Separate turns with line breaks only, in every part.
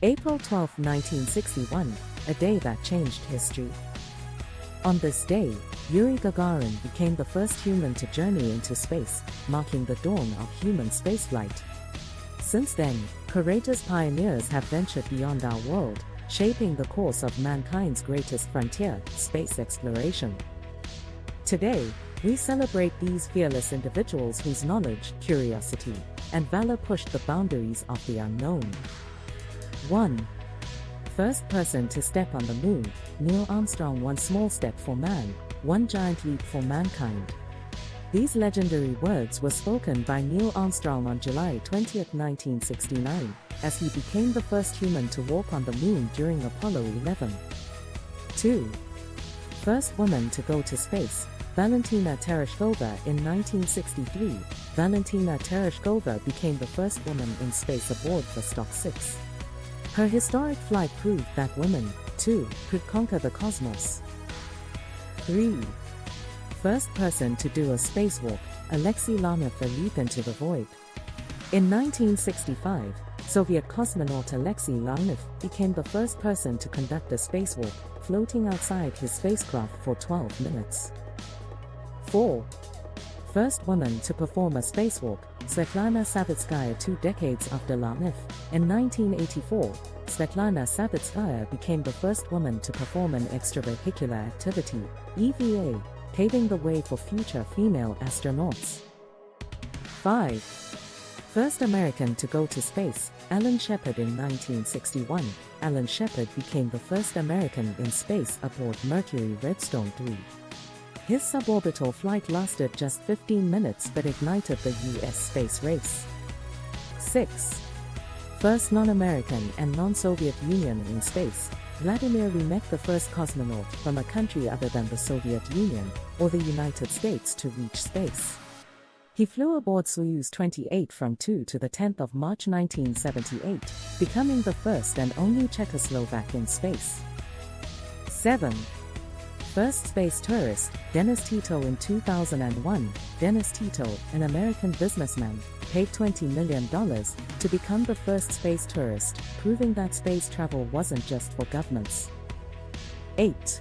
April 12, 1961, a day that changed history. On this day, Yuri Gagarin became the first human to journey into space, marking the dawn of human spaceflight. Since then, courageous pioneers have ventured beyond our world, shaping the course of mankind's greatest frontier, space exploration. Today, we celebrate these fearless individuals whose knowledge, curiosity, and valor pushed the boundaries of the unknown. 1. First person to step on the moon, Neil Armstrong. One small step for man, one giant leap for mankind. These legendary words were spoken by Neil Armstrong on July 20, 1969, as he became the first human to walk on the moon during Apollo 11. 2. First woman to go to space, Valentina Tereshkova. In 1963, Valentina Tereshkova became the first woman in space aboard Vostok 6. Her historic flight proved that women, too, could conquer the cosmos. 3. First person to do a spacewalk, Alexei Leonov. A leap into the void. In 1965, Soviet cosmonaut Alexei Leonov became the first person to conduct a spacewalk, floating outside his spacecraft for 12 minutes. 4. First woman to perform a spacewalk, Svetlana Savitskaya. 2 decades after Leonov, in 1984, Svetlana Savitskaya became the first woman to perform an extravehicular activity, EVA, paving the way for future female astronauts. 5. First American to go to space, Alan Shepard. In 1961, Alan Shepard became the first American in space aboard Mercury Redstone 3. His suborbital flight lasted just 15 minutes but ignited the U.S. space race. 6. First non-American and non-Soviet Union in space, Vladimir Remek. The first cosmonaut from a country other than the Soviet Union or the United States to reach space. He flew aboard Soyuz 28 from 2 to the 10th of March 1978, becoming the first and only Czechoslovak in space. 7. First space tourist, Dennis Tito. In 2001, Dennis Tito, an American businessman, paid $20 million to become the first space tourist, proving that space travel wasn't just for governments. 8.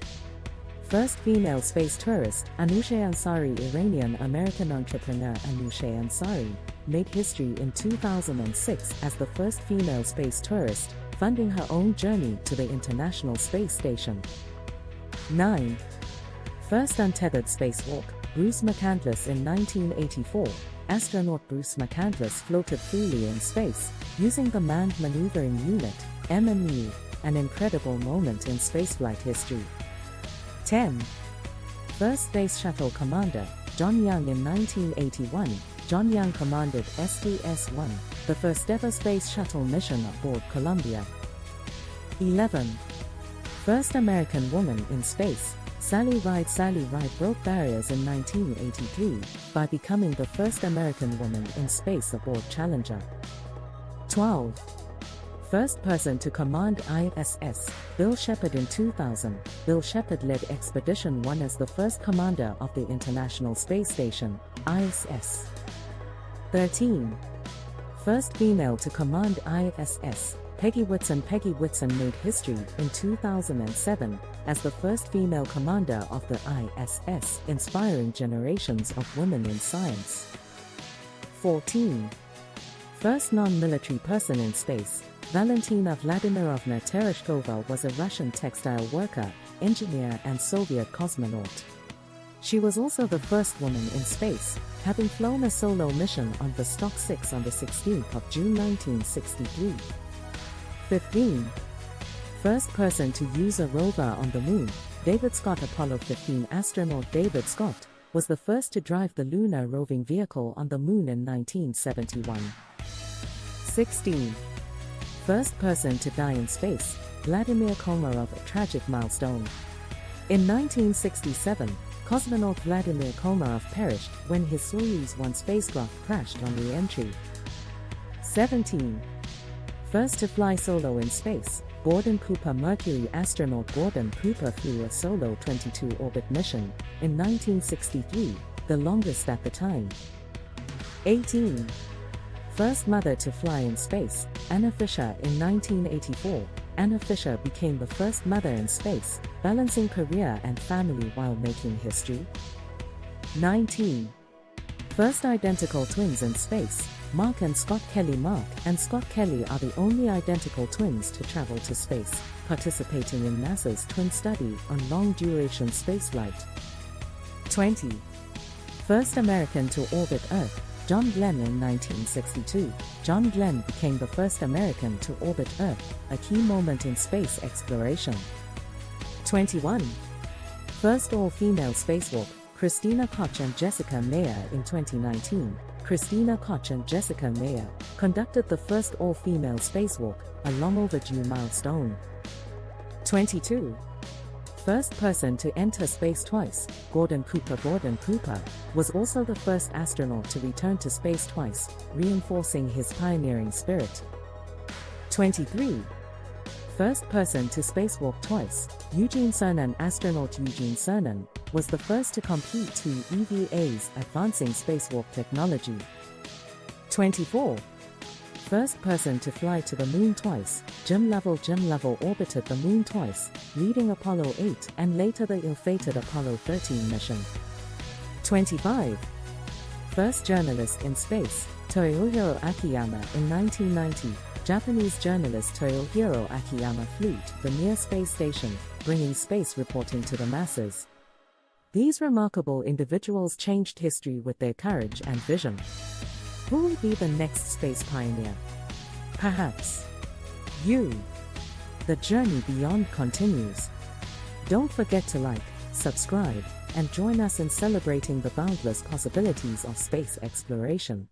First female space tourist, Anousheh Ansari. Iranian-American entrepreneur Anousheh Ansari made history in 2006 as the first female space tourist, funding her own journey to the International Space Station. 9. First untethered spacewalk, Bruce McCandless. In 1984, astronaut Bruce McCandless floated freely in space, using the Manned Maneuvering Unit, MMU, an incredible moment in spaceflight history. 10. First Space Shuttle Commander, John Young. In 1981, John Young commanded STS-1, the first ever space shuttle mission aboard Columbia. 11. First American woman in space, Sally Ride. Sally Ride broke barriers in 1983 by becoming the first American woman in space aboard Challenger. 12. First person to command ISS, Bill Shepard. In 2000, Bill Shepard led Expedition 1 as the first commander of the International Space Station, ISS. 13. First female to command ISS, Peggy Whitson. Peggy Whitson made history in 2007 as the first female commander of the ISS, inspiring generations of women in science. 14. First non-military person in space, Valentina Vladimirovna Tereshkova was a Russian textile worker, engineer and Soviet cosmonaut. She was also the first woman in space, having flown a solo mission on Vostok 6 on the 16th of June 1963. 15. First person to use a rover on the moon, David Scott. Apollo 15 astronaut David Scott was the first to drive the lunar roving vehicle on the moon in 1971. 16. First person to die in space, Vladimir Komarov. A tragic milestone. In 1967, cosmonaut Vladimir Komarov perished when his Soyuz 1 spacecraft crashed on re-entry. 17. First to fly solo in space, Gordon Cooper. Mercury astronaut Gordon Cooper flew a solo 22-orbit mission in 1963, the longest at the time. 18. First mother to fly in space, Anna Fisher in 1984. Anna Fisher became the first mother in space, balancing career and family while making history. 19. First identical twins in space, Mark and Scott Kelly. Mark and Scott Kelly are the only identical twins to travel to space, participating in NASA's twin study on long-duration spaceflight. 20. First American to orbit Earth, John Glenn in 1962. John Glenn became the first American to orbit Earth, a key moment in space exploration. 21. First all-female spacewalk, Christina Koch and Jessica Meir in 2019. Christina Koch and Jessica Meir conducted the first all-female spacewalk, a long-overdue milestone. 22. First person to enter space twice, Gordon Cooper. Gordon Cooper was also the first astronaut to return to space twice, reinforcing his pioneering spirit. 23. First person to spacewalk twice, Eugene Cernan. Astronaut Eugene Cernan was the first to complete 2 EVAs, advancing spacewalk technology. 24. First person to fly to the moon twice, Jim Lovell. Jim Lovell orbited the moon twice, leading Apollo 8 and later the ill-fated Apollo 13 mission. 25. First journalist in space, Toyohiro Akiyama. In 1990, Japanese journalist Toyohiro Akiyama flew to the Mir space station, bringing space reporting to the masses. These remarkable individuals changed history with their courage and vision. Who will be the next space pioneer? Perhaps you. The journey beyond continues. Don't forget to like, subscribe, and join us in celebrating the boundless possibilities of space exploration.